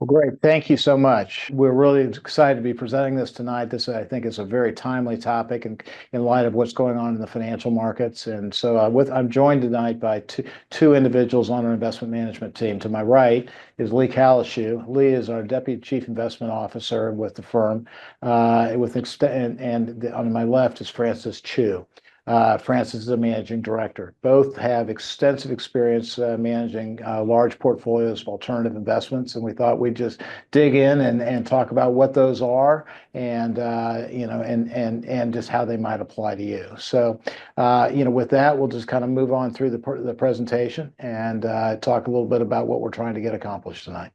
Well, great. Thank you so much. We're really excited to be presenting this tonight. This, I think, is a very timely topic in light of what's going on in the financial markets. And so I'm joined tonight by two individuals on our investment management team. To my right is Lee Kalishu. Lee is our Deputy Chief Investment Officer with the firm. And on my left is Francis Chu. Francis is a managing director. Both have extensive experience managing large portfolios of alternative investments, and we thought we'd just dig in and talk about what those are and and just how they might apply to you. So, with that, we'll just kind of move on through the presentation and talk a little bit about what we're trying to get accomplished tonight.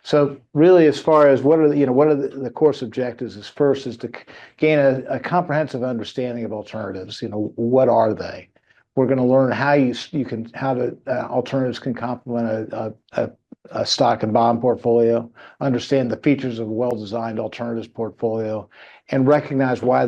So really, as far as what are the course objectives is first is to gain a comprehensive understanding of alternatives. What are they? We're going to learn how alternatives can complement a stock and bond portfolio, understand the features of a well-designed alternatives portfolio, and recognize why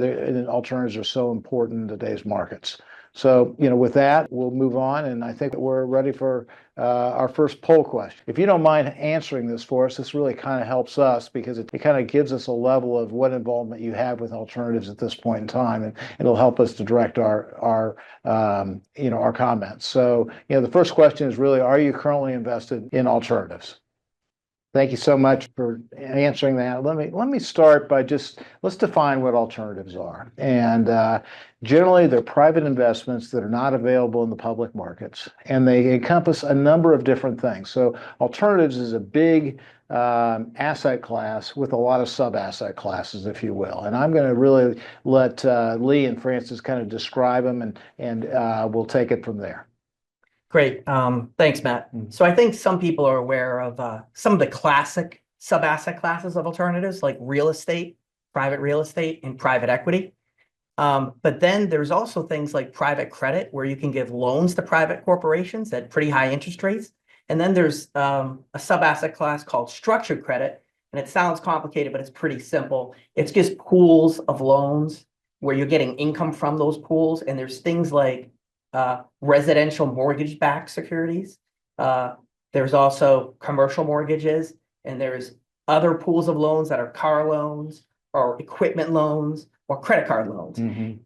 alternatives are so important in today's markets. So, with that, we'll move on, and I think that we're ready for our first poll question. If you don't mind answering this for us, this really kind of helps us because it kind of gives us a level of what involvement you have with alternatives at this point in time, and it'll help us to direct our comments. So, the first question is really, are you currently invested in alternatives? Thank you so much for answering that. Let me start by let's define what alternatives are. And generally, they're private investments that are not available in the public markets, and they encompass a number of different things. So alternatives is a big asset class with a lot of sub-asset classes, if you will. And I'm going to really let Lee and Francis kind of describe them, and we'll take it from there. Great. Thanks, Matt. So I think some people are aware of some of the classic sub-asset classes of alternatives, like real estate, private real estate, and private equity. But then there's also things like private credit, where you can give loans to private corporations at pretty high interest rates. And then there's a sub-asset class called structured credit. And it sounds complicated, but it's pretty simple. It's just pools of loans where you're getting income from those pools. And there's things like residential mortgage-backed securities. There's also commercial mortgages, and there's other pools of loans that are car loans or equipment loans or credit card loans.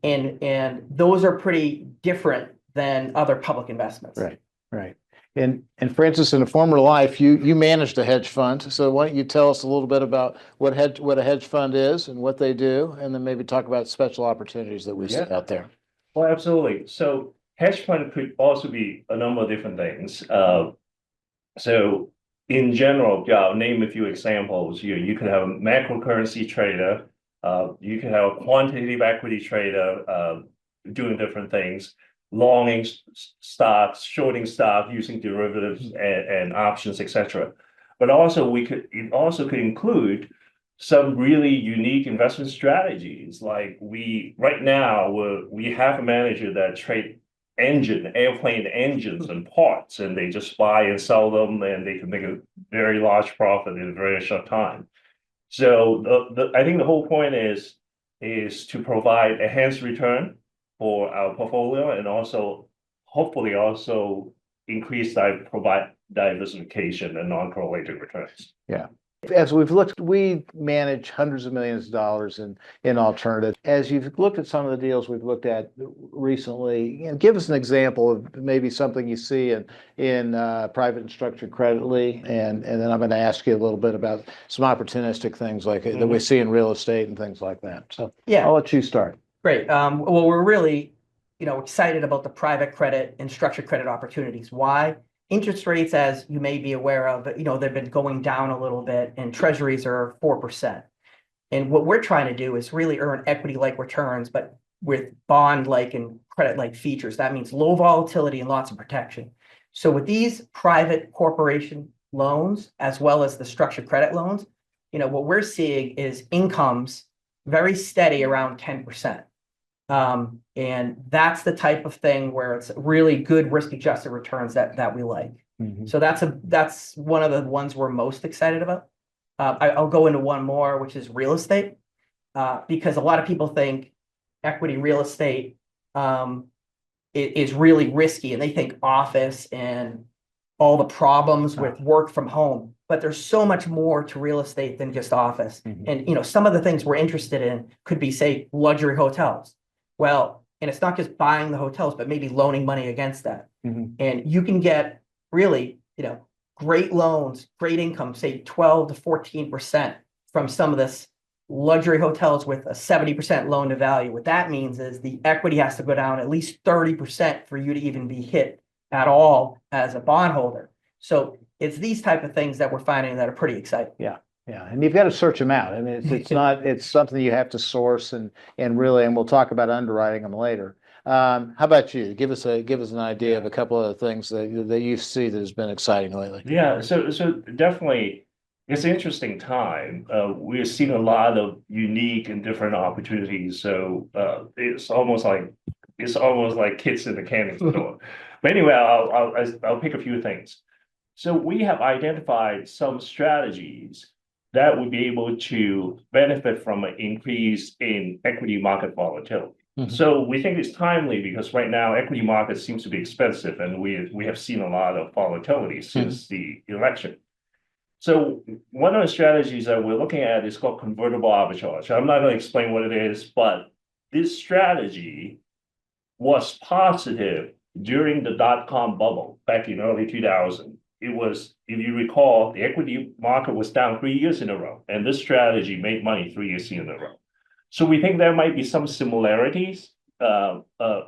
And those are pretty different than other public investments. Right. And Francis, in a former life, you managed a hedge fund. So why don't you tell us a little bit about what a hedge fund is and what they do, and then maybe talk about special opportunities that we see out there. Well, absolutely. So hedge fund could also be a number of different things. So in general, I'll name a few examples. You could have a macro currency trader. You could have a quantitative equity trader doing different things, longing stocks, shorting stock, using derivatives and options, etc. But also it also could include some really unique investment strategies. Like right now we have a manager that trade airplane engines and parts, and they just buy and sell them, and they can make a very large profit in a very short time. So I think the whole point is to provide enhanced return for our portfolio, and also hopefully also provide diversification and non-correlated returns. Yeah. As we've looked, we manage hundreds of millions of dollars in alternatives. As you've looked at some of the deals we've looked at recently, give us an example of maybe something you see in private and structured credit, Lee, and then I'm going to ask you a little bit about some opportunistic things like that we see in real estate and things like that. So yeah, I'll let you start. Great. Well, we're really excited about the private credit and structured credit opportunities. Why? Interest rates, as you may be aware of, they've been going down a little bit, and treasuries are 4%. And what we're trying to do is really earn equity-like returns, but with bond-like and credit-like features. That means low volatility and lots of protection. So with these private corporation loans, as well as the structured credit loans, what we're seeing is incomes very steady around 10%. And that's the type of thing where it's really good risk-adjusted returns that we like. So that's one of the ones we're most excited about. I'll go into one more, which is real estate, because a lot of people think equity real estate is really risky, and they think office and all the problems with work from home. but there's so much more to real estate than just office. Mhm. And, you know, some of the things we're interested in could be, say, luxury hotels. Well, and it's not just buying the hotels, but maybe loaning money against that. Mhm. And you can get really, you know, great loans, great income, say 12 to 14% from some of this luxury hotels with a 70% loan to value. What that means is the equity has to go down at least 30% for you to even be hit at all as a bondholder. So it's these type of things that we're finding that are pretty exciting. Yeah, and you've got to search them out. I mean, it's something you have to source and really, and we'll talk about underwriting them later. How about you? Give us an idea of a couple of things that you see that has been exciting lately. Yeah, so definitely it's an interesting time. We're seeing a lot of unique and different opportunities. So it's almost like kids in the candy store. But anyway, I'll pick a few things. So we have identified some strategies that would be able to benefit from an increase in equity market volatility. Mhm. So we think it's timely because right now equity market seems to be expensive, and we have seen a lot of volatility since the election. So one of the strategies that we're looking at is called convertible arbitrage. I'm not going to explain what it is, but this strategy was positive during the dot-com bubble back in early 2000. It was, if you recall, the equity market was down 3 years in a row, and this strategy made money 3 years in a row. So we think there might be some similarities,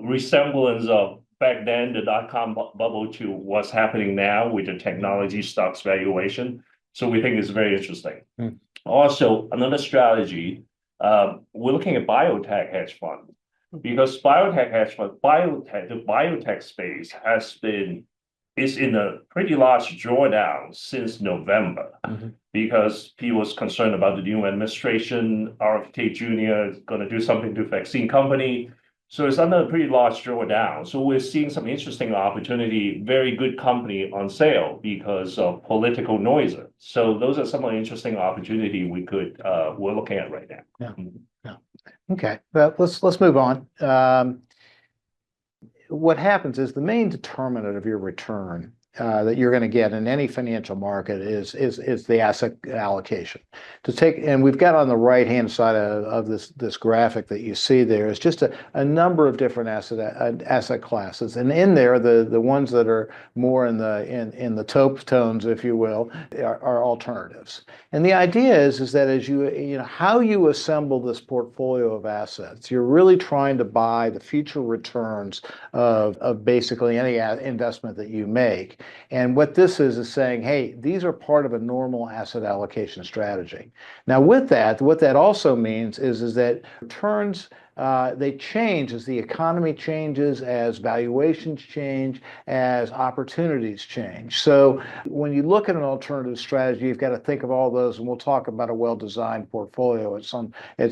resemblance of back then the dot-com bubble to what's happening now with the technology stocks valuation. So we think it's very interesting. Mm. Also, another strategy, we're looking at biotech hedge fund, because the biotech space is in a pretty large drawdown since November. Mhm. Because people was concerned about the new administration, RFK Jr. is going to do something to vaccine company. So it's under a pretty large drawdown. So we're seeing some interesting opportunity, very good company on sale because of political noise. So those are some of the interesting opportunity we're looking at right now. Yeah. Mhm. Yeah. Okay. Well, let's move on. What happens is the main determinant of your return that you're going to get in any financial market is the asset allocation. And we've got on the right hand side of this graphic that you see there is just a number of different asset classes, and in there the ones that are more in the taupe tones, if you will, are alternatives. And the idea is that as you know how you assemble this portfolio of assets, you're really trying to buy the future returns of basically any investment that you make. And what this is saying, hey, these are part of a normal asset allocation strategy. Now, with that, what that also means is that returns they change as the economy changes, as valuations change, as opportunities change. So when you look at an alternative strategy, you've got to think of all those, and we'll talk about a well-designed portfolio at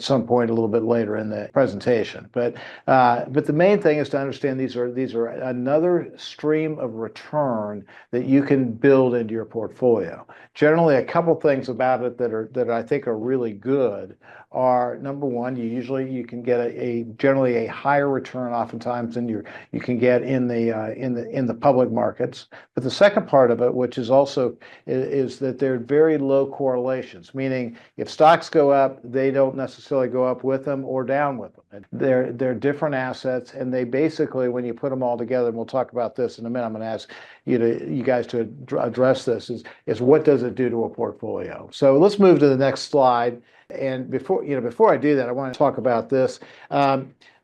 some point a little bit later in the presentation. But the main thing is to understand these are another stream of return that you can build into your portfolio. Generally, a couple things about it that I think are really good are, number one, you can get generally a higher return oftentimes than you can get in the public markets. But the second part of it, which is also is that they're very low correlations, meaning if stocks go up, they don't necessarily go up with them or down with them. They're different assets, and they basically, when you put them all together, and we'll talk about this in a minute, I'm going to ask you guys to address this, is what does it do to a portfolio? So let's move to the next slide. And before I do that, I want to talk about this.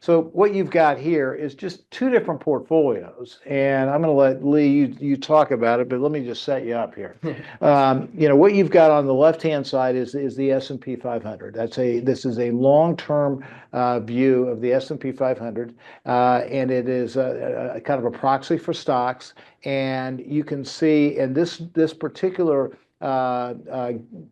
So what you've got here is just two different portfolios, and I'm going to let Lee you talk about it, but let me just set you up here. What you've got on the left-hand side is the S&P 500. This is a long-term view of the S&P 500, and it is a kind of a proxy for stocks. And you can see, and this particular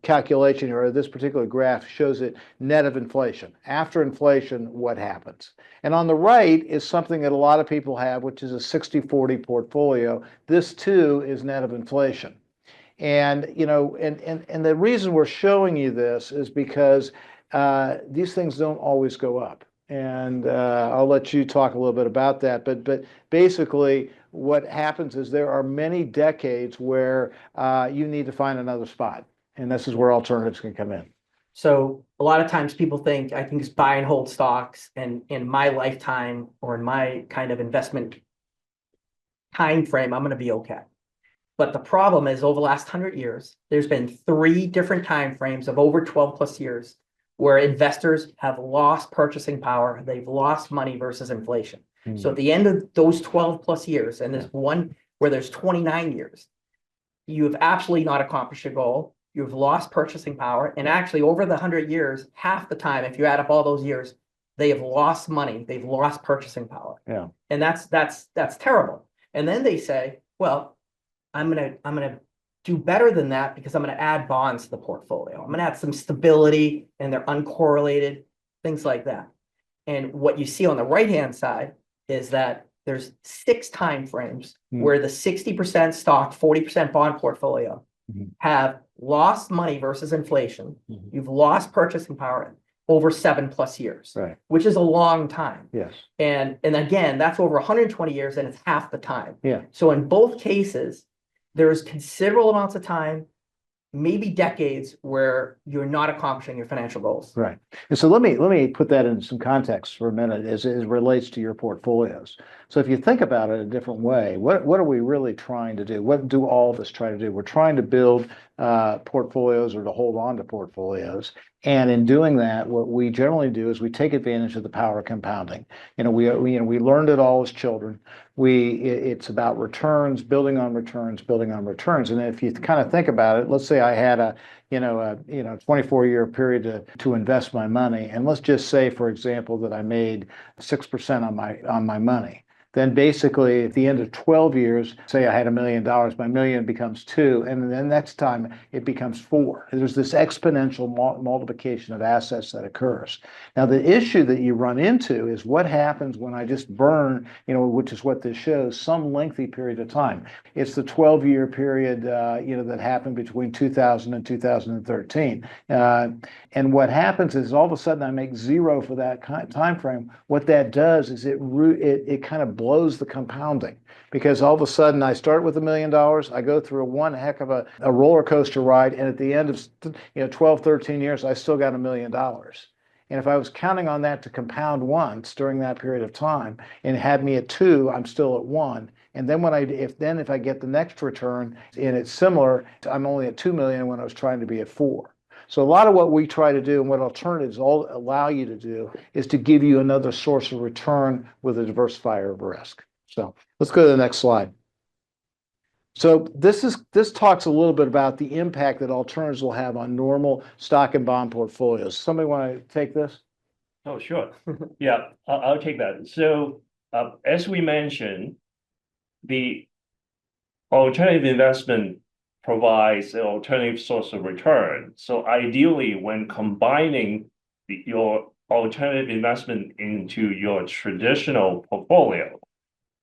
calculation or this particular graph shows it net of inflation. After inflation, what happens? And on the right is something that a lot of people have, which is a 60-40 portfolio. This too is net of inflation. And and the reason we're showing you this is because these things don't always go up. And I'll let you talk a little bit about that. But basically, what happens is there are many decades where you need to find another spot, and this is where alternatives can come in. So a lot of times people think I can just buy and hold stocks, and in my lifetime or in my kind of investment time frame, I'm going to be okay. But the problem is over the last 100 years, there's been 3 different time frames of over 12 plus years where investors have lost purchasing power. They've lost money versus inflation. So at the end of those 12 plus years, and there's one where there's 29 years, you have absolutely not accomplished your goal. You've lost purchasing power. And actually over the 100 years, half the time, if you add up all those years, they have lost money. They've lost purchasing power. Yeah. And that's terrible. And then they say, well, I'm gonna do better than that because I'm gonna add bonds to the portfolio. I'm gonna add some stability, and they're uncorrelated, things like that. And what you see on the right-hand side is that there's 6 time frames where the 60% stock, 40% bond portfolio have lost money versus inflation. You've lost purchasing power over 7+ years, Right. which is a long time. Yes. And again, that's over 120 years, and it's half the time. Yeah. So in both cases, there's considerable amounts of time, maybe decades, where you're not accomplishing your financial goals. Right. And so let me put that in some context for a minute as it relates to your portfolios. So if you think about it a different way, what are we really trying to do? What do all of us try to do? We're trying to build portfolios or to hold on to portfolios. And in doing that, what we generally do is we take advantage of the power of compounding. We learned it all as children. It's about returns, building on returns, building on returns. And if you kind of think about it, let's say I had a 24-year period to invest my money, and let's just say, for example, that I made 6% on my money. Then basically at the end of 12 years, say I had $1 million, my million becomes 2, and then next time it becomes 4. There's this exponential multiplication of assets that occurs. Now, the issue that you run into is what happens when I just burn, which is what this shows, some lengthy period of time. It's the 12-year period, that happened between 2000 and 2013. And what happens is all of a sudden I make 0 for that time frame. What that does is it kind of blows the compounding, because all of a sudden I start with $1 million, I go through one heck of a roller coaster ride, and at the end of 12, 13 years, I still got $1 million. And if I was counting on that to compound once during that period of time and had me at 2, I'm still at 1. And then if I get the next return and it's similar, I'm only at 2 million when I was trying to be at 4. So a lot of what we try to do and what alternatives all allow you to do is to give you another source of return with a diversifier of risk. So let's go to the next slide. So this talks a little bit about the impact that alternatives will have on normal stock and bond portfolios. Somebody want to take this? Oh, sure. Yeah, I'll take that. So as we mentioned, the alternative investment provides an alternative source of return. So ideally, when combining your alternative investment into your traditional portfolio,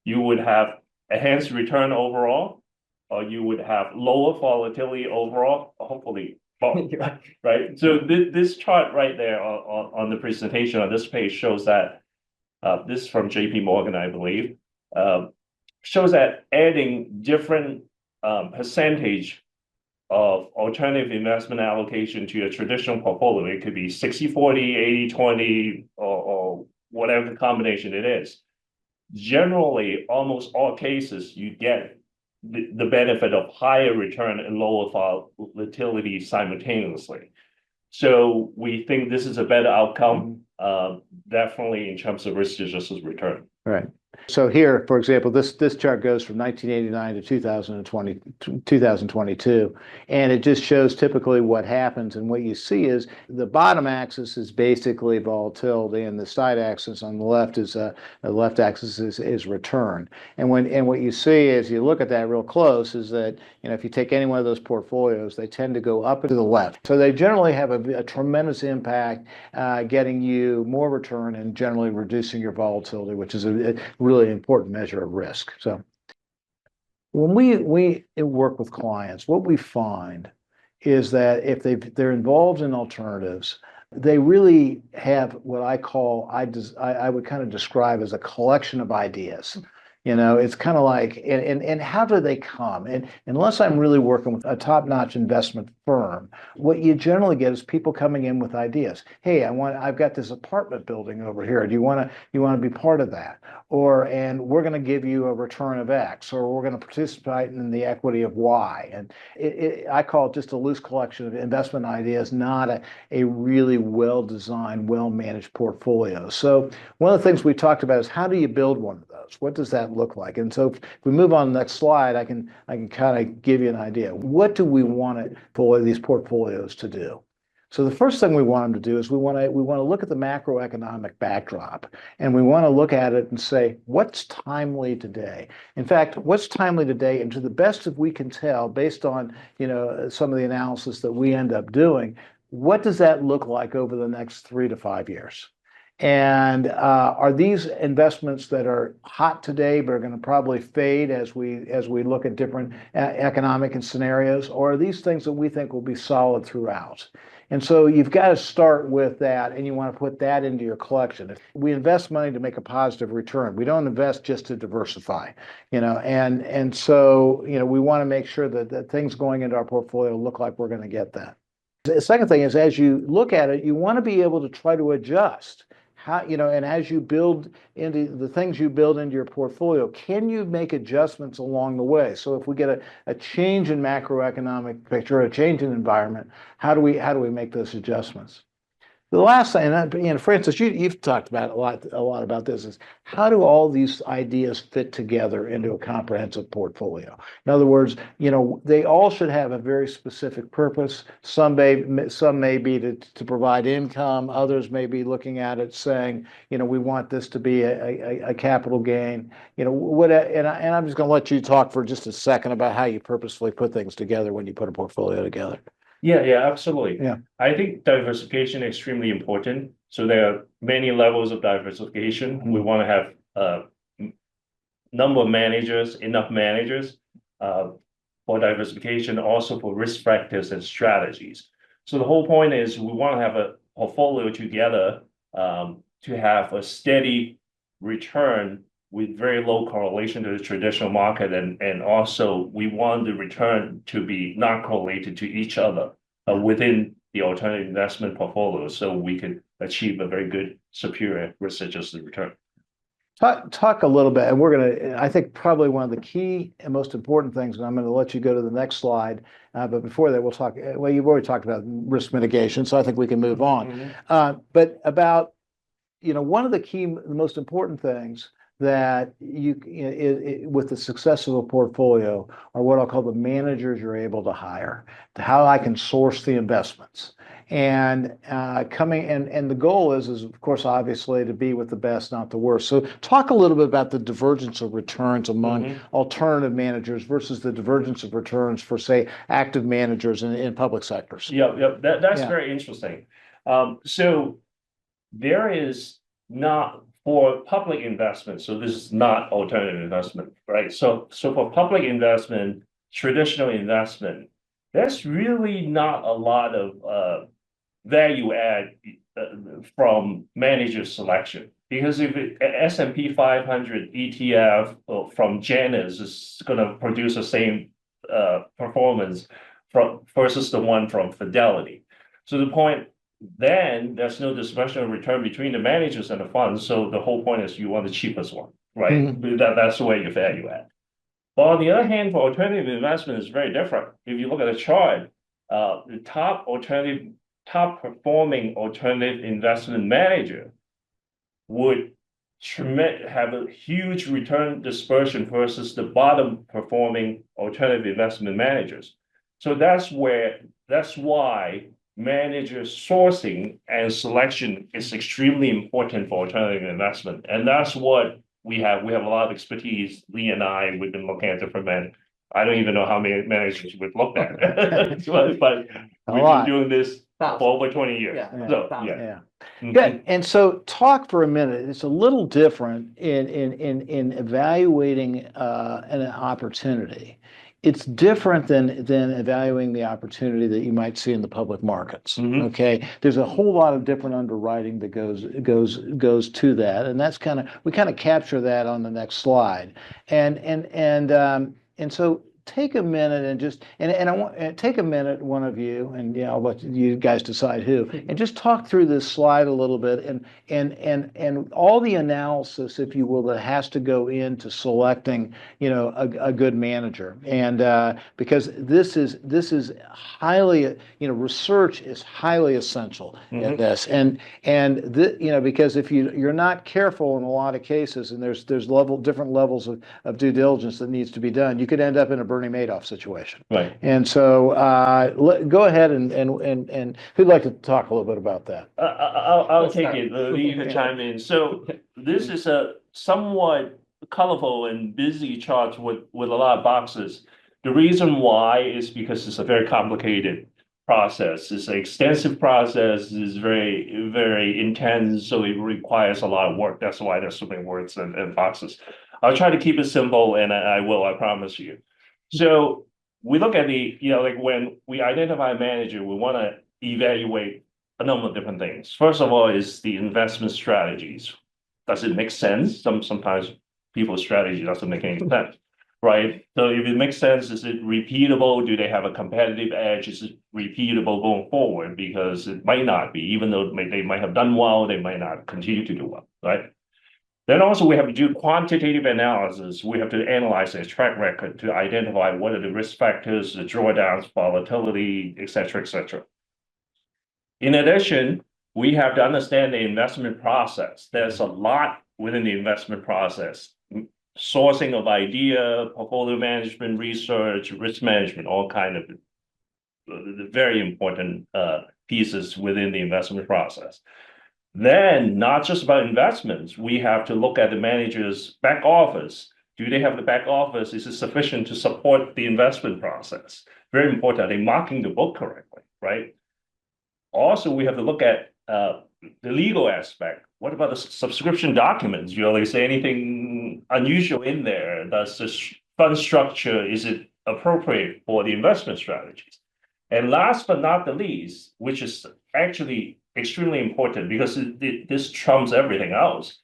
you would have enhanced return overall, or you would have lower volatility overall, hopefully, right? So this chart right there on the presentation on this page shows that, this is from JP Morgan, I believe, shows that adding different percentage of alternative investment allocation to your traditional portfolio, it could be 60-40, 80-20, or whatever the combination it is. Generally, almost all cases, you get the benefit of higher return and lower volatility simultaneously. So we think this is a better outcome, definitely in terms of risk-adjusted return. Right. So here, for example, this chart goes from 1989 to 2022, and it just shows typically what happens. And what you see is the bottom axis is basically volatility, and the side axis on the left is the left axis is return. And what you see as you look at that real close is that if you take any one of those portfolios, they tend to go up and to the left. So they generally have a tremendous impact, getting you more return and generally reducing your volatility, which is a really important measure of risk. So when we work with clients, what we find is that if they're involved in alternatives, They really have what I call, I would kind of describe as a collection of ideas. It's kind of like, and how do they come? And unless I'm really working with a top-notch investment firm, what you generally get is people coming in with ideas. Hey, I've got this apartment building over here. Do you want to be part of that? And we're going to give you a return of X, or we're going to participate in the equity of Y. And I call it just a loose collection of investment ideas, not a really well-designed, well-managed portfolio. So one of the things we talked about is, how do you build one of those? What does that look like? And so if we move on to the next slide, I can kind of give you an idea. What do we want these portfolios to do? So the first thing we want them to do is we want to look at the macroeconomic backdrop, and we want to look at it and say, what's timely today? In fact, what's timely today, and to the best of we can tell, based on some of the analysis that we end up doing, what does that look like over the next 3 to 5 years? And are these investments that are hot today but are going to probably fade as we look at different economic and scenarios, or are these things that we think will be solid throughout? And so you've got to start with that, and you want to put that into your collection. If we invest money to make a positive return, we don't invest just to diversify, and so we want to make sure that things going into our portfolio look like we're going to get that. The second thing is, as you look at it, you want to be able to try to adjust. And as you build into the things you build into your portfolio, can you make adjustments along the way? So if we get a change in macroeconomic picture, a change in environment, how do we make those adjustments? The last thing, and Francis, you've talked about a lot about this, is how do all these ideas fit together into a comprehensive portfolio? In other words, they all should have a very specific purpose. Some may be to provide income. Others may be looking at it saying, we want this to be a capital gain. And I'm just going to let you talk for just a second about how you purposefully put things together when you put a portfolio together. Yeah, absolutely. Yeah. I think diversification is extremely important. So there are many levels of diversification. We want to have a number of managers, enough managers for diversification, also for risk factors and strategies. So the whole point is we want to have a portfolio together to have a steady return with very low correlation to the traditional market, and also we want the return to be not correlated to each other within the alternative investment portfolio, so we can achieve a very good superior risk-adjusted return. Talk a little bit, and I think probably one of the key and most important things, and I'm going to let you go to the next slide, but before that, we'll talk, well, you've already talked about risk mitigation, so I think we can move on. But about, one of the most important things that with the success of a portfolio are what I'll call the managers you're able to hire, how I can source the investments. And the goal is of course, obviously, to be with the best, not the worst. So talk a little bit about the divergence of returns among alternative managers versus the divergence of returns for, say, active managers in public sectors. That's very interesting. So there is not, for public investment, so this is not alternative investment, right? So for public investment, traditional investment, there's really not a lot of value add from manager selection, because if S&P 500 ETF from Janus is going to produce the same performance versus the one from Fidelity. So the point, then there's no discretionary return between the managers and the funds. So the whole point is you want the cheapest one, right? That's the way you value add. But on the other hand, for alternative investment is very different. If you look at the chart, the top performing alternative investment manager would have a huge return dispersion versus the bottom performing alternative investment managers. So that's why manager sourcing and selection is extremely important for alternative investment. And that's what we have. We have a lot of expertise. Lee and I, we've been looking at different I don't even know how many managers we've looked at, but we've been doing this for over 20 years. Good. And so talk for a minute. It's a little different in evaluating an opportunity. it's different than evaluating the opportunity that you might see in the public markets. Mhm. Okay, there's a whole lot of different underwriting that goes to that, and that's we kind of capture that on the next slide, and so take a minute and just and I want take a minute, one of you, and yeah, I'll let you guys decide who, and just talk through this slide a little bit and all the analysis, if you will, that has to go into selecting, you know, a good manager, and because this is highly, you know, research is highly essential in this, and you know, because if you're not careful in a lot of cases, and there's different levels of due diligence that needs to be done, you could end up in a Bernie Madoff situation. Right. And so go ahead and who'd like to talk a little bit about that? I'll Let's take start. it. You can chime in. So this is a somewhat colorful and busy chart with a lot of boxes. The reason why is because it's a very complicated process. It's an extensive process. It's very, very intense. So it requires a lot of work. That's why there's so many words and boxes. I'll try to keep it simple, and I will, I promise you. So we look at you know, like when we identify a manager, we want to evaluate a number of different things. First of all, is the investment strategies. Does it make sense? Sometimes people's strategy doesn't make any sense, right? So if it makes sense, is it repeatable? Do they have a competitive edge? Is it repeatable going forward? Because it might not be, even though they might have done well, they might not continue to do well, right? Then also we have to do quantitative analysis. We have to analyze their track record to identify what are the risk factors, the drawdowns, volatility, et cetera, et cetera. In addition, we have to understand the investment process. There's a lot within the investment process. Sourcing of idea, portfolio management, research, risk management, all kind of very important pieces within the investment process. Then, not just about investments, we have to look at the manager's back office. Do they have the back office? Is it sufficient to support the investment process? Very important. Are they marking the book correctly, right? Also, we have to look at the legal aspect. What about the subscription documents? You know, they say anything unusual in there? Does the fund structure, is it appropriate for the investment strategies? And last but not the least, which is actually extremely important because this trumps everything else.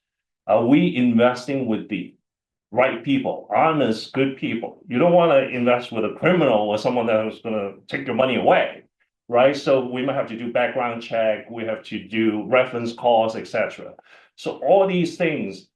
Are we investing with the right people, honest, good people? You don't want to invest with a criminal or someone that is going to take your money away, right? So we might have to do background check, we have to do reference calls, etc. So all these things,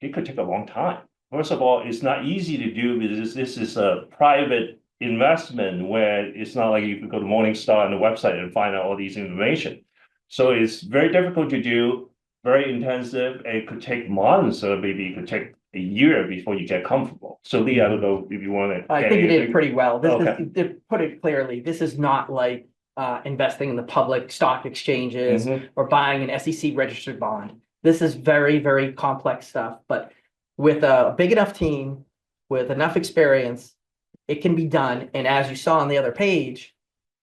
it could take a long time. First of all, it's not easy to do because this is a private investment where it's not like you could go to Morningstar on the website and find out all these information. So it's very difficult to do, very intensive. It could take months, or maybe it could take a year before you get comfortable. So Lee, I don't know if you want to. I think you did pretty well. This Okay. is, to put it clearly, this is not like investing in the public stock exchanges or buying an SEC registered bond. This is very, very complex stuff, but with a big enough team, with enough experience, it can be done. And as you saw on the other page,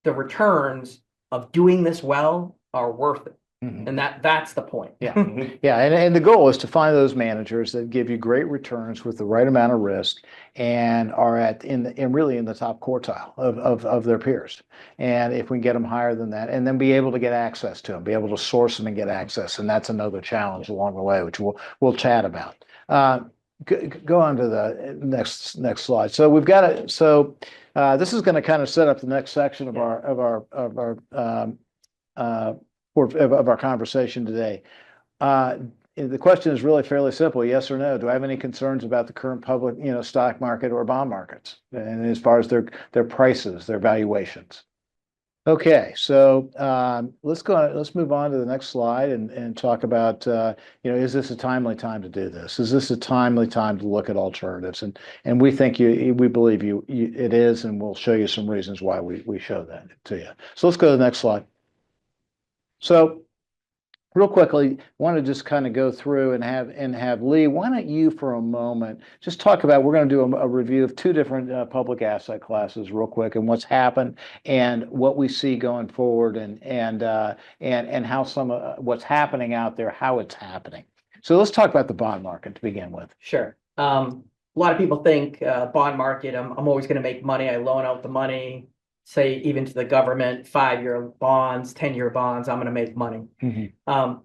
the returns of doing this well are worth it. And that's the point. Yeah. Yeah. And the goal is to find those managers that give you great returns with the right amount of risk and are really in the top quartile of their peers. And if we can get them higher than that, and then be able to get access to them, be able to source them and get access. And that's another challenge along the way, which we'll chat about. Go on to the next slide. So we've got it. So this is going to kind of set up the next section of our conversation today. The question is really fairly simple: yes or no? Do I have any concerns about the current public, stock market or bond markets, and as far as their prices, their valuations? Okay, so let's move on to the next slide and talk about is this a timely time to do this? Is this a timely time to look at alternatives? And we think we believe it is, and we'll show you some reasons why we show that to you. So let's go to the next slide. So real quickly, I want to just kind of go through and have Lee, why don't you for a moment just talk about, we're going to do a review of two different public asset classes real quick, and what's happened and what we see going forward, and how what's happening out there, how it's happening. So let's talk about the bond market to begin with. Sure. a lot of people think bond market, I'm always going to make money. I loan out the money, say even to the government, 5-year bonds, 10-year bonds, I'm going to make money.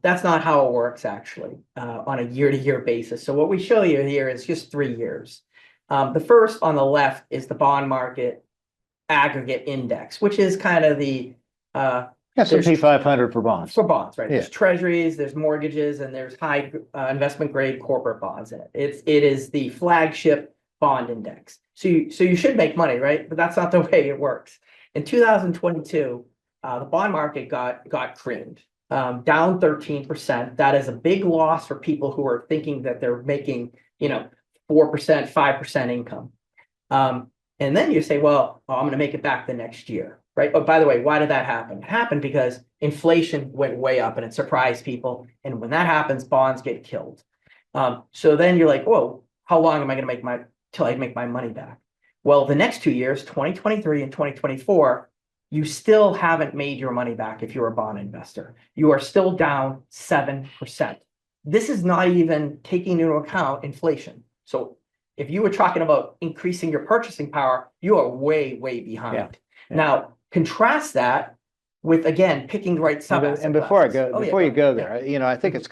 That's not how it works actually on a year-to-year basis. So what we show you here is just 3 years. The first on the left is the bond market aggregate index, which is kind of the S&P 500 for bonds. for bonds, right? Yeah. There's treasuries, there's mortgages, and there's high investment grade corporate bonds in it. It is the flagship bond index. So you should make money, right? But that's not the way it works. In 2022, the bond market got creamed, down 13%. That is a big loss for people who are thinking that they're making, 4%, 5% income. And then you say, well, I'm going to make it back the next year, right? Oh, by the way, why did that happen? It happened because inflation went way up and it surprised people. And when that happens, bonds get killed. So then you're like, whoa, how long am I going to make till I make my money back? Well, the next 2 years, 2023 and 2024, you still haven't made your money back if you're a bond investor. You are still down 7%. This is not even taking into account inflation. So if you were talking about increasing your purchasing power, you are way, way behind. Yeah. Now, contrast that with, again, picking the right sub-asset And before classes. you go there, I think it's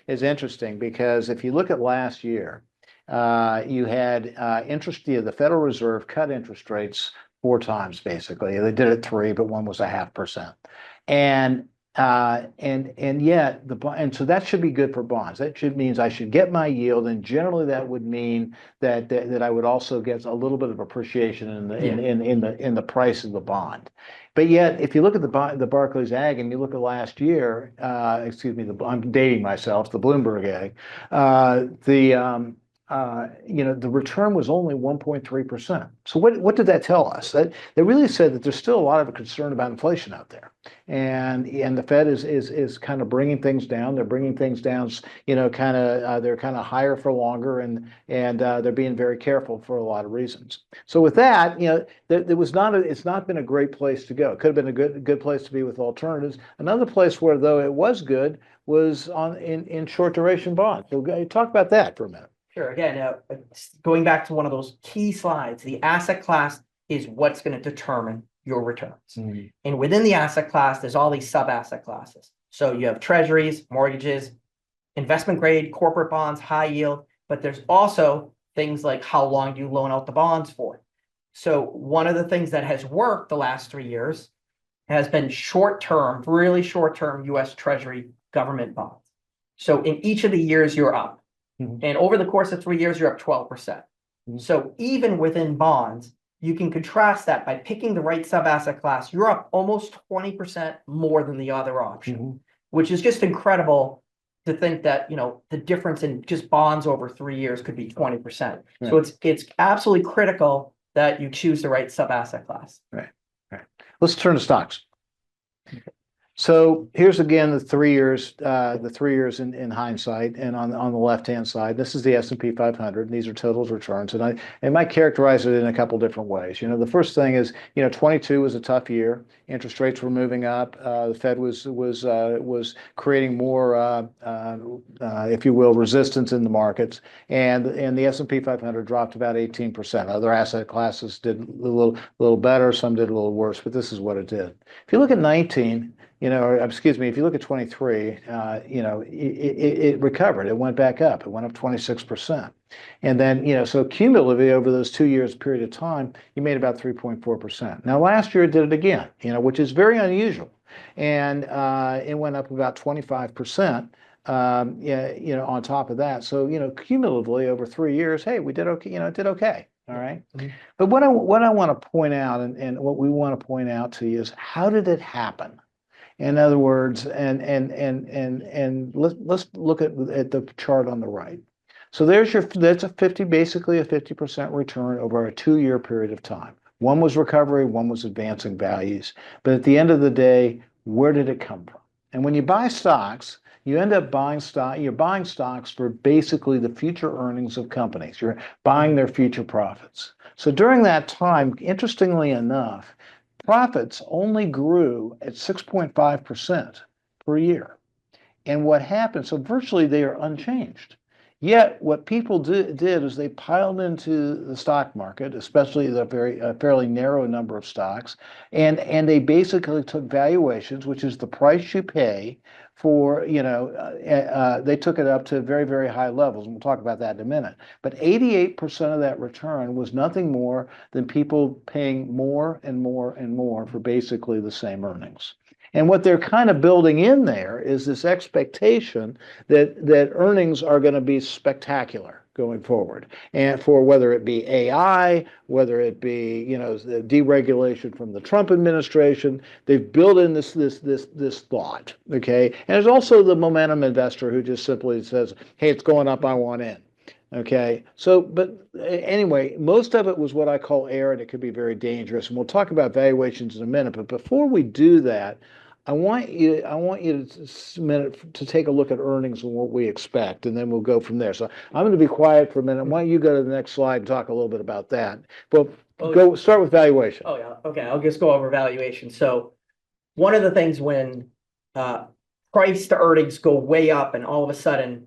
is interesting because if you look at last year, you had the Federal Reserve cut interest rates 4 times basically. They did it 3, but one was 0.5%. And yet so that should be good for bonds. That means I should get my yield, and generally that would mean that I would also get a little bit of appreciation in the price of the bond. But yet, if you look at the Barclays Ag and you look at last year, I'm dating myself, the Bloomberg Ag, the return was only 1.3%. So what did that tell us? That really said that there's still a lot of concern about inflation out there, and the Fed is kind of bringing things down. They're bringing things down, they're kind of higher for longer, and they're being very careful for a lot of reasons. So with that, it's not been a great place to go. It could have been a good place to be with alternatives. Another place where though it was good was in short duration bonds. So talk about that for a minute. Sure. Again, going back to one of those key slides, the asset class is what's going to determine your returns. And within the asset class, there's all these sub-asset classes. So you have treasuries, mortgages, investment grade, corporate bonds, high yield, but there's also things like how long do you loan out the bonds for? So one of the things that has worked the last 3 years has been short-term, really short-term US Treasury government bonds. So in each of the years, you're up. And over the course of 3 years, you're up 12%. So even within bonds, you can contrast that by picking the right sub-asset class. You're up almost 20% more than the other option, which is just incredible to think that, the difference in just bonds over 3 years could be 20%. Right. So it's absolutely critical that you choose the right sub-asset class. Right. Let's turn to stocks. So here's again the 3 years, in hindsight, and on the left-hand side, this is the S&P 500. And these are total returns, and I might characterize it in a couple different ways. The first thing is, 22 was a tough year. Interest rates were moving up. The Fed was creating more, if you will, resistance in the markets, and the S&P 500 dropped about 18%. Other asset classes did a little better. Some did a little worse, but this is what it did. If you look at 19. If you look at 23, it recovered. It went back up. It went up 26%. And then, so cumulatively over those 2 years period of time, you made about 3.4%. Now, last year it did it again, which is very unusual. And it went up about 25%, on top of that. So, cumulatively over 3 years, hey, we did okay, it did okay. All right. But what I want to point out and what we want to point out to you is, how did it happen? In other words, and let's look at the chart on the right. So that's basically a 50% return over a 2-year period of time. One was recovery, one was advancing values. But at the end of the day, where did it come from? And when you buy stocks, you end up buying stock. You're buying stocks for basically the future earnings of companies. You're buying their future profits. So during that time, interestingly enough, profits only grew at 6.5% per year. And what happened, so virtually they are unchanged. Yet what people did is they piled into the stock market, especially the fairly narrow number of stocks, and they basically took valuations, which is the price you pay for, they took it up to very, very high levels. And we'll talk about that in a minute. But 88% of that return was nothing more than people paying more and more and more for basically the same earnings. And what they're kind of building in there is this expectation that earnings are going to be spectacular going forward, and for whether it be AI, whether it be the deregulation from the Trump administration, they've built in this thought. Okay, and there's also the momentum investor who just simply says, "Hey, it's going up, I want in." Okay, so but anyway, most of it was what I call air, and it could be very dangerous. And we'll talk about valuations in a minute. But before we do that, I want you to take a look at earnings and what we expect, and then we'll go from there. So I'm going to be quiet for a minute. Why don't you go to the next slide and talk a little bit about that? But start with valuation. Oh yeah, okay. I'll just go over valuation. So one of the things when price to earnings go way up, and all of a sudden,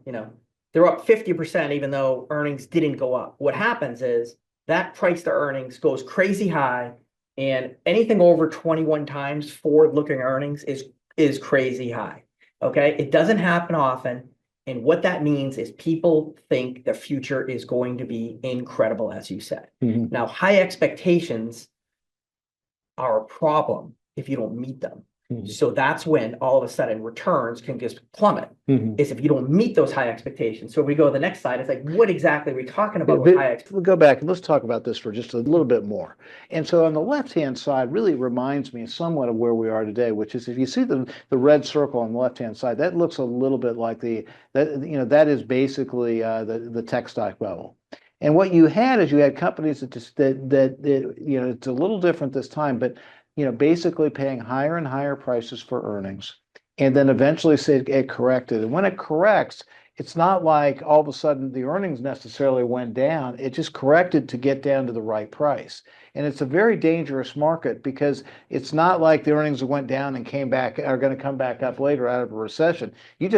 they're up 50%, even though earnings didn't go up. What happens is that price to earnings goes crazy high. And anything over 21 times forward-looking earnings is crazy high. Okay, it doesn't happen often, and what that means is people think the future is going to be incredible, as you said. Now, high expectations are a problem if you don't meet them. So that's when all of a sudden returns can just plummet, is if you don't meet those high expectations. So if we go to the next slide, it's like, what exactly are we talking about with high expectations? We'll go back and let's talk about this for just a little bit more. And so on the left-hand side really reminds me somewhat of where we are today, which is if you see the red circle on the left-hand side, that looks a little bit like that is basically the tech stock bubble. And what you had is you had companies that it's a little different this time, but basically paying higher and higher prices for earnings, and then eventually say it corrected. And when it corrects, it's not like all of a sudden the earnings necessarily went down. It just corrected to get down to the right price. And it's a very dangerous market because it's not like the earnings went down and are going to come back up later out of a recession. You're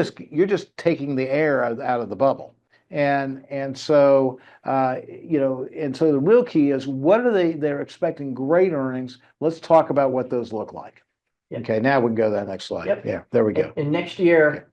just taking the air out of the bubble. And so the real key is what are they're expecting great earnings. Let's talk about what those look like. Yep. Okay, now we can go to that next slide. Yep. Yeah, there we go. And next year,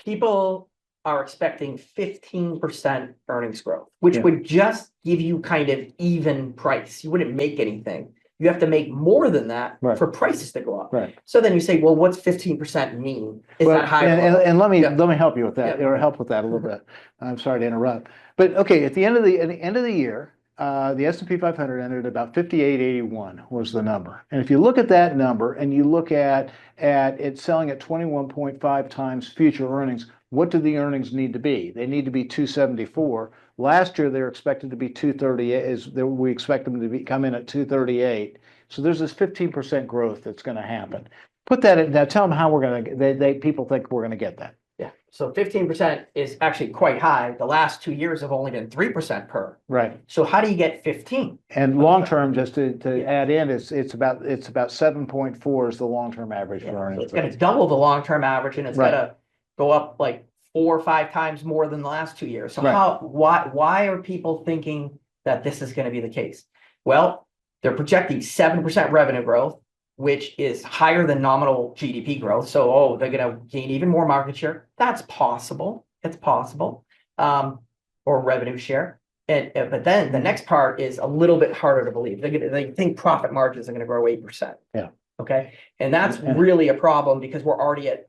people are expecting 15% earnings growth, which would just give you kind of even price. You wouldn't make anything. You have to make more than that for prices to go up. Right. So then you say, well, what's 15% mean? Is that high? And let me help you with that, or help with that a little bit. I'm sorry to interrupt, but okay. At the end of the year, the S&P 500 ended at about 5881 was the number. And if you look at that number and you look at it selling at 21.5 times future earnings, what do the earnings need to be? They need to be 274. Last year, they're expected to be 238. We expect them to come in at 238. So there's this 15% growth that's going to happen. Put that in now. Tell them how we're going to. People think we're going to get that. Yeah. So 15% is actually quite high. The last 2 years have only been 3% per. Right. So how do you get 15? And long term, just to add in, it's about 7.4 is the long term average for earnings. So it's going to double the long term average, and it's going to go up like 4 or 5 times more than the last 2 years. So why are people thinking that this is going to be the case? Well, they're projecting 7% revenue growth, which is higher than nominal GDP growth. So, they're going to gain even more market share. That's possible. It's possible. Or revenue share. But then the next part is a little bit harder to believe. They think profit margins are going to grow 8%. Yeah. Okay. And that's really a problem because we're already at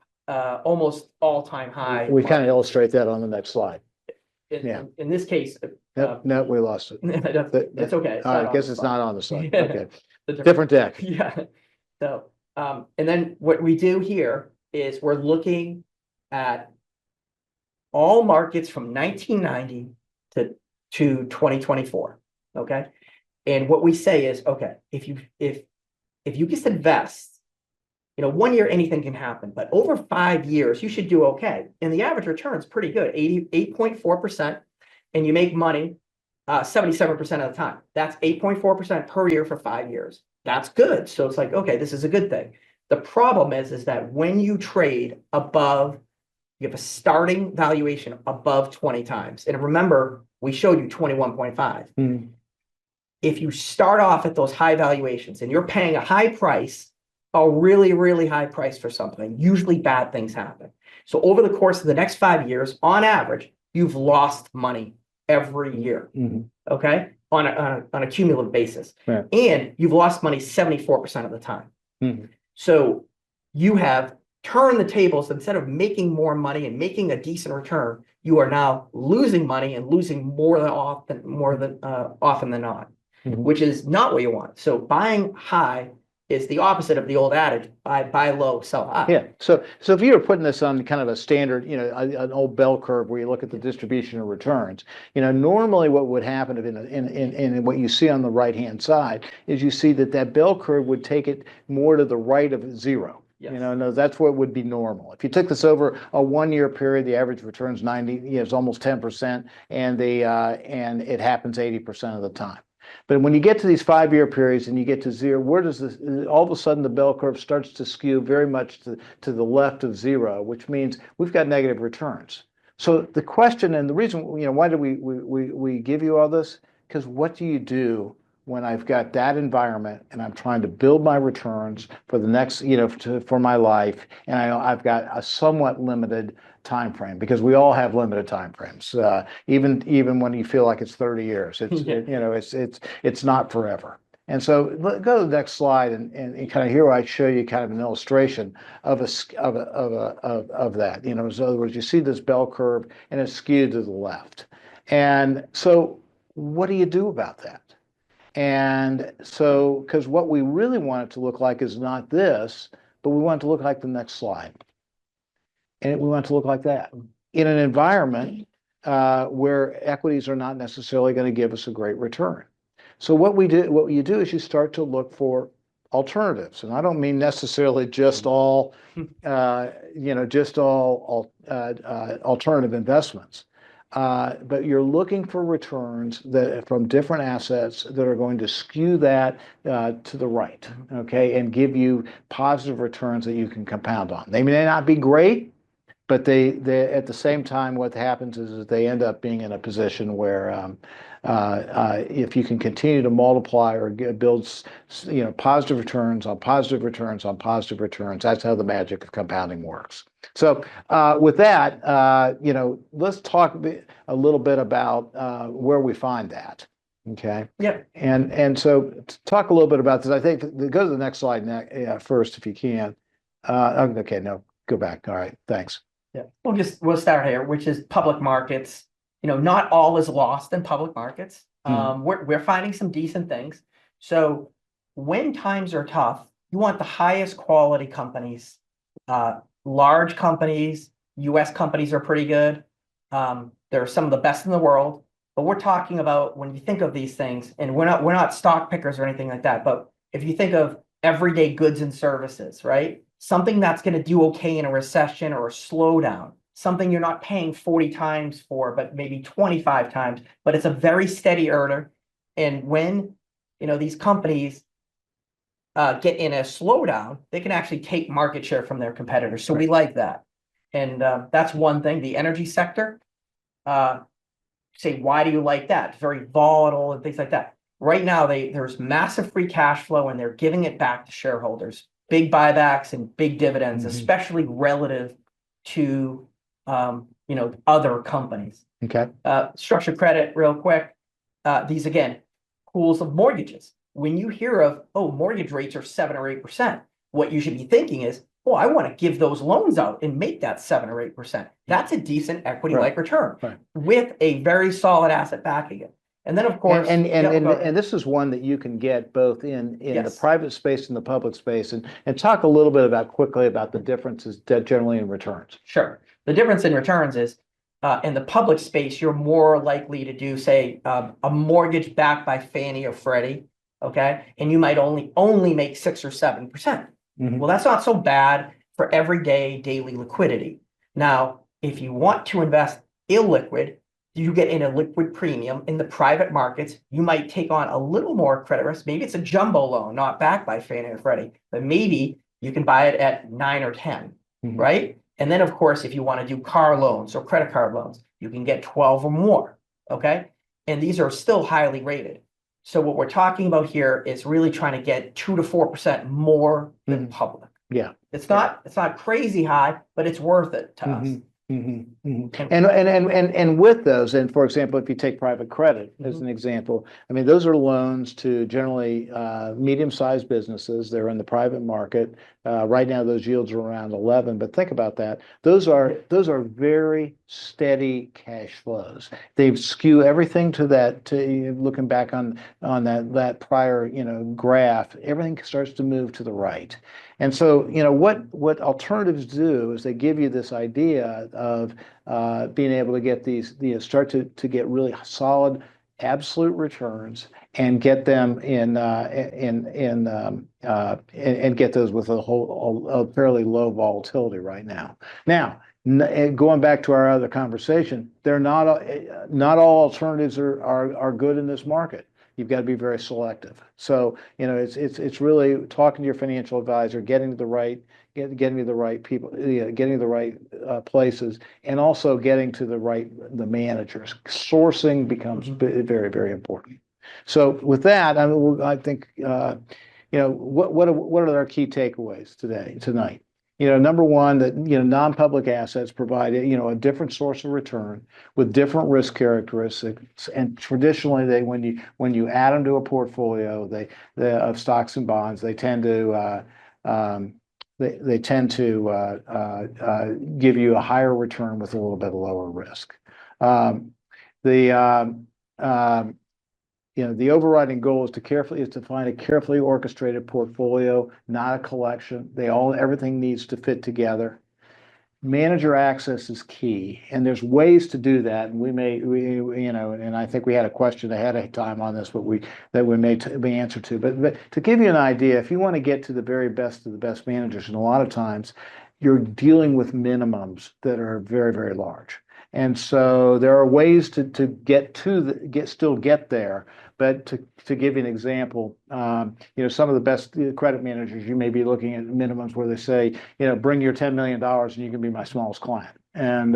almost all-time high. We kind of illustrate that on the next slide. In this case, no, we lost it. That's okay. I guess it's not on the slide. Okay, different deck. Yeah. So, and then what we do here is we're looking at all markets from 1990 to 2024. Okay, and what we say is, okay, if you just invest. 1 year, anything can happen, but over 5 years, you should do okay. And the average return is pretty good, 88.4%, and you make money 77% of the time. That's 8.4% per year for 5 years. That's good. So it's like, okay, this is a good thing. The problem is that when you trade above you have a starting valuation above 20 times. And remember, we showed you 21.5. Mhm. If you start off at those high valuations and you're paying a high price, a really, really high price for something, usually bad things happen. So over the course of the next 5 years, on average, you've lost money every year. Mhm. Okay, on a cumulative basis, Right. and you've lost money 74% of the time. Mhm. So you have turned the tables. Instead of making more money and making a decent return, you are now losing money and losing more often than not, Mhm. which is not what you want. So buying high is the opposite of the old adage: buy low, sell high. Yeah. So if you were putting this on kind of a standard, an old bell curve where you look at the distribution of returns, normally what would happen in what you see on the right-hand side is you see that bell curve would take it more to the right of zero. Yes. No, that's what would be normal. If you took this over a 1 year period, the average return's 90, it's almost 10%, and and it happens 80% of the time. But when you get to these 5 year periods and you get to zero, where does this, all of a sudden the bell curve starts to skew very much to the left of zero, which means we've got negative returns. So the question and the reason, why do we give you all this? Because what do you do when I've got that environment and I'm trying to build my returns for the next, for my life, and I've got a somewhat limited time frame, because we all have limited time frames. Even when you feel like it's 30 years, it's not forever. And so go to the next slide and kind of here I show you kind of an illustration of that. In other words, you see this bell curve and it's skewed to the left. And so what do you do about that? And so, because what we really want it to look like is not this, but we want it to look like the next slide. And we want it to look like that in an environment where equities are not necessarily going to give us a great return. So what you do is you start to look for alternatives, and I don't mean necessarily just all, alternative investments. But you're looking for returns from different assets that are going to skew that to the right, okay, and give you positive returns that you can compound on. They may not be great, but they at the same time, what happens is that they end up being in a position where if you can continue to multiply or build, positive returns on positive returns on positive returns, that's how the magic of compounding works. So with that, let's talk a little bit about where we find that. Okay. Yeah. And so talk a little bit about this. I think go to the next slide first, if you can. Okay, no, go back. All right, thanks. Yeah, we'll start here, which is public markets. Not all is lost in public markets. We're finding some decent things. So when times are tough, you want the highest quality companies. Large companies, US companies are pretty good. They're some of the best in the world. But we're talking about, when you think of these things, and we're not stock pickers or anything like that, but if you think of everyday goods and services, right? Something that's going to do okay in a recession or a slowdown, something you're not paying 40 times for, but maybe 25 times, but it's a very steady earner. And when, these companies get in a slowdown, they can actually take market share from their competitors. So we like that. And that's one thing. The energy sector, say, why do you like that? It's very volatile and things like that. Right now, there's massive free cash flow and they're giving it back to shareholders. Big buybacks and big dividends, especially relative to, other companies. Okay. Structured credit, real quick. These, again, pools of mortgages. When you hear of, mortgage rates are 7 or 8%, what you should be thinking is, I want to give those loans out and make that 7 or 8%. That's a decent equity-like return with a very solid asset backing it. And then, of course, and this is one that you can get both in the private space and the public space, and talk a little bit quickly about the differences generally in returns. Sure. The difference in returns is in the public space, you're more likely to do, say, a mortgage backed by Fannie or Freddie, okay, and you might only make 6 or 7%. Well, that's not so bad for everyday daily liquidity. Now, if you want to invest illiquid, you get in a liquid premium in the private markets, you might take on a little more credit risk. Maybe it's a jumbo loan, not backed by Fannie or Freddie, but maybe you can buy it at 9 or 10, right? And then, of course, if you want to do car loans or credit card loans, you can get 12 or more, okay? And these are still highly rated. So what we're talking about here is really trying to get 2 to 4% more than public. Yeah. It's not crazy high, but it's worth it to us. And with those, and for example, if you take private credit as an example, I mean, those are loans to generally medium-sized businesses. They're in the private market. Right now, those yields are around 11. But think about that. Those are very steady cash flows. They skew everything to that. To looking back on that prior graph, everything starts to move to the right. And so, what alternatives do is they give you this idea of being able to get these, start to get really solid absolute returns and get them and get those with a fairly low volatility right now. Now, going back to our other conversation, they're not all alternatives are good in this market. You've got to be very selective. So, it's really talking to your financial advisor, getting to the right people, getting to the right places, and also getting to the managers. Sourcing becomes very, very important. So with that, I think, what are our key takeaways tonight? Number one, that non-public assets provide a different source of return with different risk characteristics, and traditionally when you add them to a portfolio of stocks and bonds, they tend to give you a higher return with a little bit of lower risk. The overriding goal is to find a carefully orchestrated portfolio, not a collection. Everything needs to fit together. Manager access is key, and there's ways to do that. And and I think we had a question ahead of time on this, but we may be answer to. But to give you an idea, if you want to get to the very best of the best managers, and a lot of times you're dealing with minimums that are very, very large. And so there are ways to still get there. But to give you an example, some of the best credit managers, you may be looking at minimums where they say, bring your $10 million and you can be my smallest client. And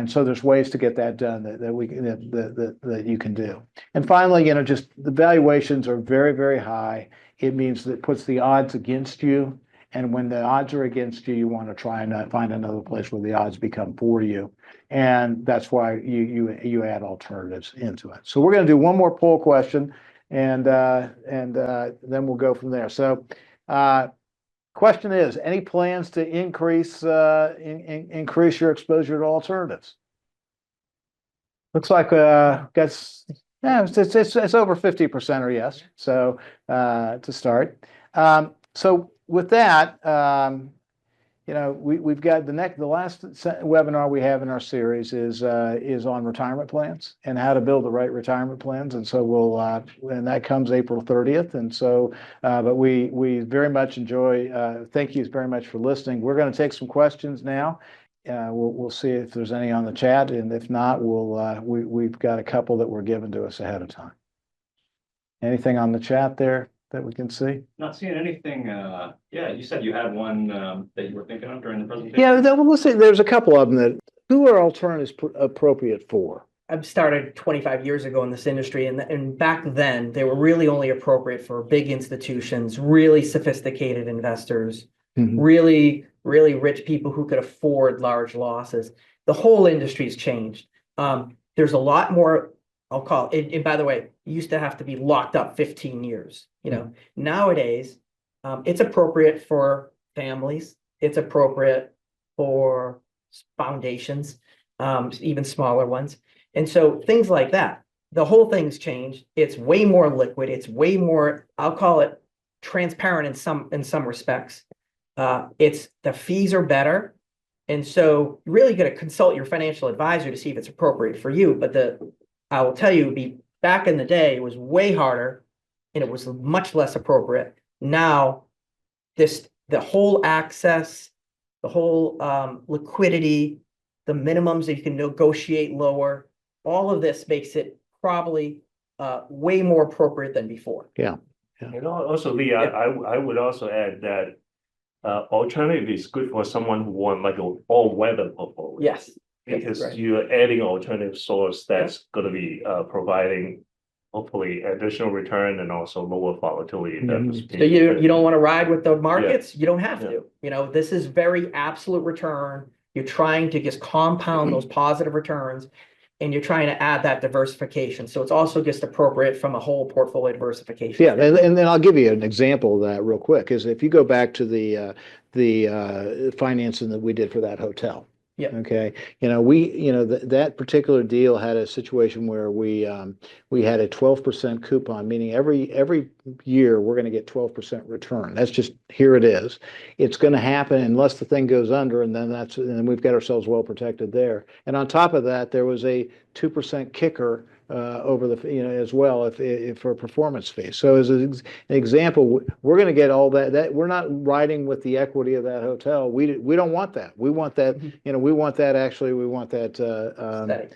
so there's ways to get that done that you can do. And finally, just the valuations are very, very high. It means that it puts the odds against you. And when the odds are against you, you want to try and find another place where the odds become for you. And that's why you add alternatives into it. So we're going to do one more poll question, and then we'll go from there. So, question is: any plans to increase your exposure to alternatives? Looks like it's over 50% or yes. So to start, so with that, we've got the last webinar we have in our series is on retirement plans and how to build the right retirement plans, and so and that comes April 30th, and so but we very much enjoy. Thank you very much for listening. We're going to take some questions now. We'll see if there's any on the chat, and if not, we've got a couple that were given to us ahead of time. Anything on the chat there that we can see? Not seeing anything. Yeah, you said you had one that you were thinking of during the presentation. Yeah, let's see. There's a couple of them that. Who are alternatives appropriate for? I've started 25 years ago in this industry, and back then they were really only appropriate for big institutions, really sophisticated investors, really, really rich people who could afford large losses. The whole industry's changed. There's a lot more. I'll call it, and by the way, you used to have to be locked up 15 years. Nowadays, it's appropriate for families. It's appropriate for foundations, even smaller ones. And so things like that, the whole thing's changed. It's way more liquid. It's way more, I'll call it transparent in some respects. The fees are better. And so you really got to consult your financial advisor to see if it's appropriate for you. But I will tell you, back in the day, it was way harder and it was much less appropriate. Now, the whole access, the whole liquidity, the minimums that you can negotiate lower, all of this makes it probably way more appropriate than before. Yeah. And also, Lee, I would also add that alternative is good for someone who want like an all-weather portfolio. Yes. Because right. you're adding an alternative source that's gonna be providing hopefully additional return and also lower volatility. So you don't want to ride with the markets, you don't have Yeah. to. You know, this is very absolute return. You're trying to just compound those positive returns, and you're trying to add that diversification. So it's also just appropriate from a whole portfolio diversification. Yeah, and then I'll give you an example of that real quick. Is if you go back to the financing that we did for that hotel. Yeah. Okay. That particular deal had a situation where we had a 12% coupon, meaning every year we're going to get 12% return. That's just here it is. It's going to happen unless the thing goes under, and then we've got ourselves well protected there. And on top of that, there was a 2% kicker over as well if for a performance fee. So as an example, we're going to get all that we're not riding with the equity of that hotel. We don't want that. We want that, we want that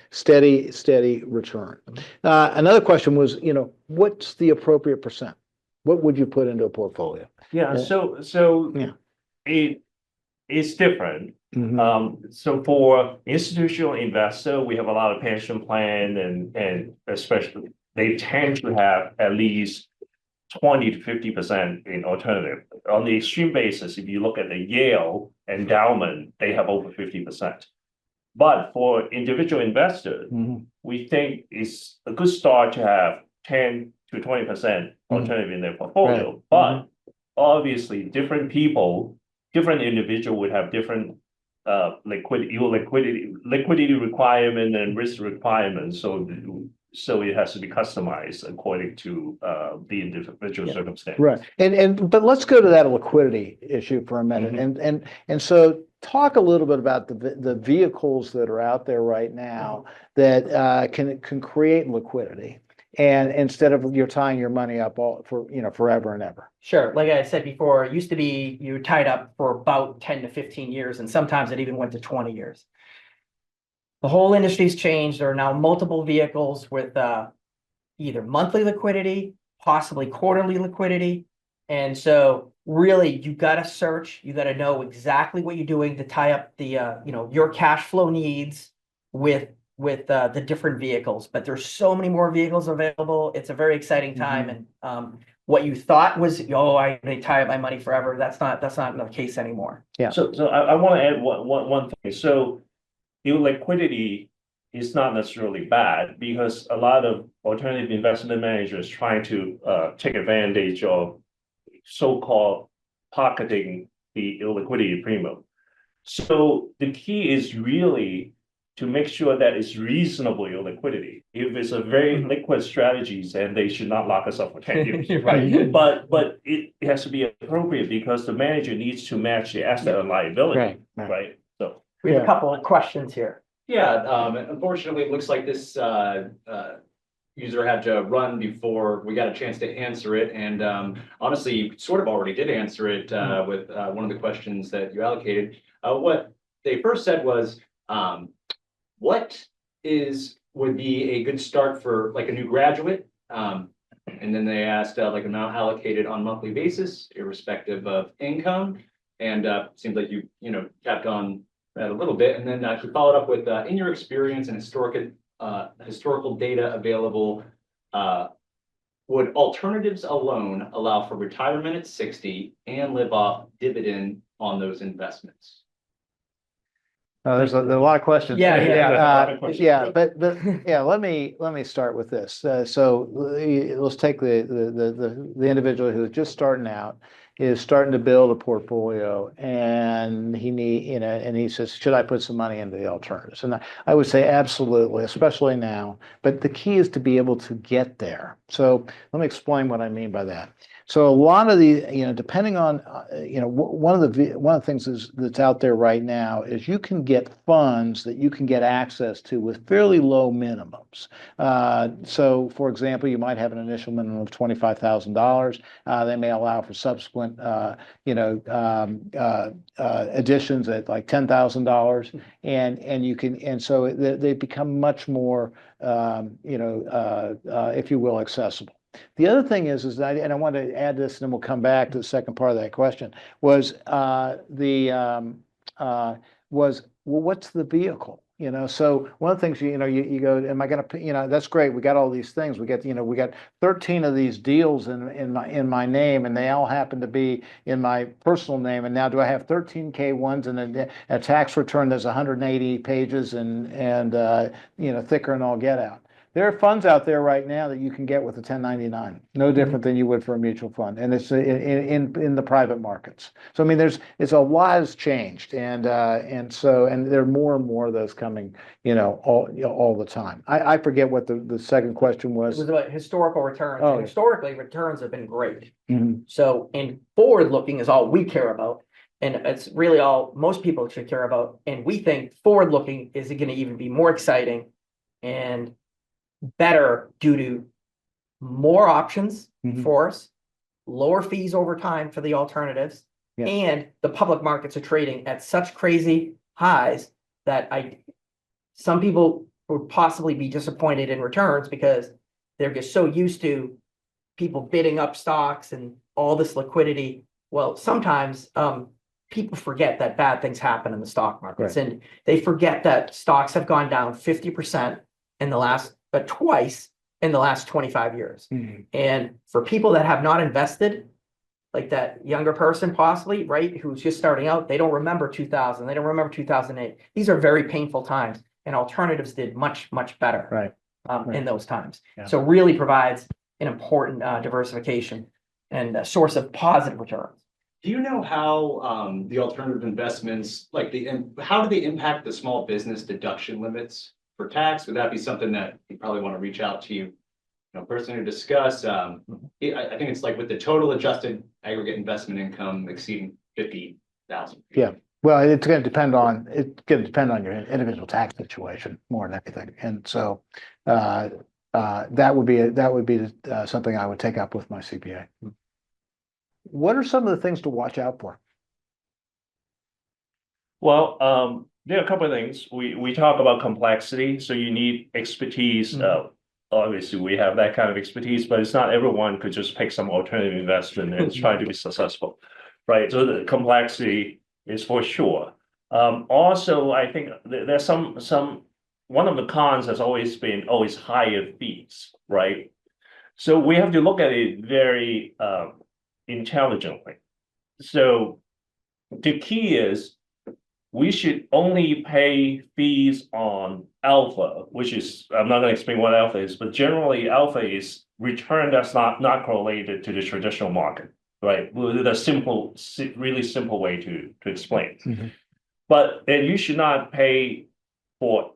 steady return. Another question was, what's the appropriate percent? What would you put into a portfolio? Yeah, it's different. So for institutional investor, we have a lot of pension plan and especially they tend to have at least 20 to 50% in alternative. On the extreme basis, if you look at the Yale endowment, they have over 50%. But for individual investors, we think it's a good start to have 10 to 20% alternative in their portfolio. Right. But obviously, different individual would have different liquidity requirement and risk requirements. So it has to be customized according to the individual circumstance. Right. But let's go to that liquidity issue for a minute. And so talk a little bit about the vehicles that are out there right now that can create liquidity. And instead of you're tying your money up all for forever and ever. Sure. Like I said before, it used to be you were tied up for about 10 to 15 years, and sometimes it even went to 20 years. The whole industry's changed. There are now multiple vehicles with either monthly liquidity, possibly quarterly liquidity. And so really you got to search, you got to know exactly what you're doing to tie up the your cash flow needs with the different vehicles. But there's so many more vehicles available. It's a very exciting time. And what you thought was, I tie up my money forever. That's not the case anymore. Yeah. So I want to add one thing. So illiquidity is not necessarily bad because a lot of alternative investment managers trying to take advantage of so-called pocketing the illiquidity premium. So the key is really to make sure that it's reasonable illiquidity. If it's a very liquid strategies, then they should not lock us up for 10 years. Right. But it has to be appropriate because the manager needs to match the asset and liability. Right. So we have a couple of questions here. Yeah, unfortunately, it looks like this user had to run before we got a chance to answer it. And honestly, you sort of already did answer it with one of the questions that you allocated. What they first said was, what would be a good start for like a new graduate? And then they asked like amount allocated on monthly basis, irrespective of income. And seems like you tapped on that a little bit. And then she followed up with, in your experience and historical data available, would alternatives alone allow for retirement at 60 and live off dividend on those investments? There's a lot of questions. Yeah. Let me start with this. So let's take the individual who's just starting out, is starting to build a portfolio, and he says, should I put some money into the alternatives? And I would say absolutely, especially now. But the key is to be able to get there. So let me explain what I mean by that. So a lot of the, depending on, one of the things that's out there right now is you can get funds that you can get access to with fairly low minimums. So for example, you might have an initial minimum of $25,000. They may allow for subsequent, additions at like $10,000, and so they become much more, if you will, accessible. The other thing is that, and I want to add this, and then we'll come back to the second part of that question, was well, what's the vehicle? So one of the things, you go, am I going to, that's great. We got all these things. We got 13 of these deals in my name, and they all happen to be in my personal name. And now do I have 13 K1s and a tax return that's 180 pages and thicker and all get out? There are funds out there right now that you can get with a 1099, no different than you would for a mutual fund, and it's in the private markets. So I mean, a lot has changed, and there are more and more of those coming, all the time. I forget what the second question It was. was about historical returns. Oh, And historically, returns have been great. Mhm. So, and forward looking is all we care about. And it's really all most people should care about. And we think forward looking is going to even be more exciting and better due to more options Mhm. for us, lower fees over time for the alternatives, Yeah. and the public markets are trading at such crazy highs that some people would possibly be disappointed in returns because they're just so used to people bidding up stocks and all this liquidity. Well, sometimes people forget that bad things happen in the stock markets, Right. and they forget that stocks have gone down 50% in the last twice in the last 25 years. Mhm. And for people that have not invested, like that younger person possibly, right, who's just starting out, they don't remember 2000, they don't remember 2008. These are very painful times, and alternatives did much, much better Right. in those times. Yeah. So really provides an important diversification and a source of positive returns. Do you know how the alternative investments, how do they impact the small business deduction limits for tax? Would that be something that you probably want to reach out to you person to discuss? I think it's like with the total adjusted aggregate investment income exceeding 50,000. Yeah. Well, it's going to depend on your individual tax situation more than anything, and so that would be something I would take up with my CPA. What are some of the things to watch out for? Well, there are a couple of things. We talk about complexity, so you need expertise. Obviously, we have that kind of expertise, but it's not everyone could just pick some alternative investment and try to be successful, right? So the complexity is for sure. Also, I think there's one of the cons has always been higher fees, right? So we have to look at it very intelligently. So the key is we should only pay fees on alpha, which is, I'm not going to explain what alpha is, but generally alpha is return that's not correlated to the traditional market, right? With a really simple way to explain. Mm-hmm. But then you should not pay for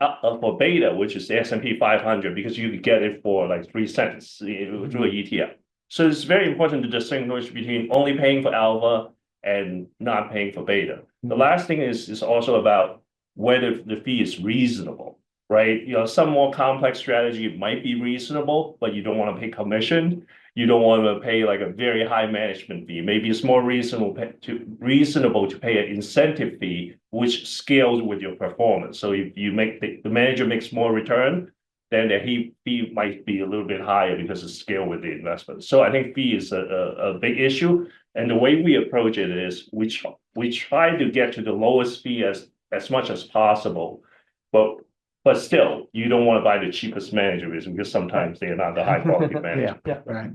beta, which is the S&P 500, because you could get it for like 3 cents through an ETF. So it's very important to distinguish between only paying for alpha and not paying for beta. The last thing is also about whether the fee is reasonable, right? Some more complex strategy might be reasonable, but you don't want to pay commission. You don't want to pay like a very high management fee. Maybe it's more reasonable to pay an incentive fee, which scales with your performance. So if you make the manager makes more return, then the fee might be a little bit higher because it's scaled with the investment. So I think fee is a big issue. And the way we approach it is we try to get to the lowest fee as much as possible, but still, you don't want to buy the cheapest manager because sometimes they are not the high quality manager. Yeah, right.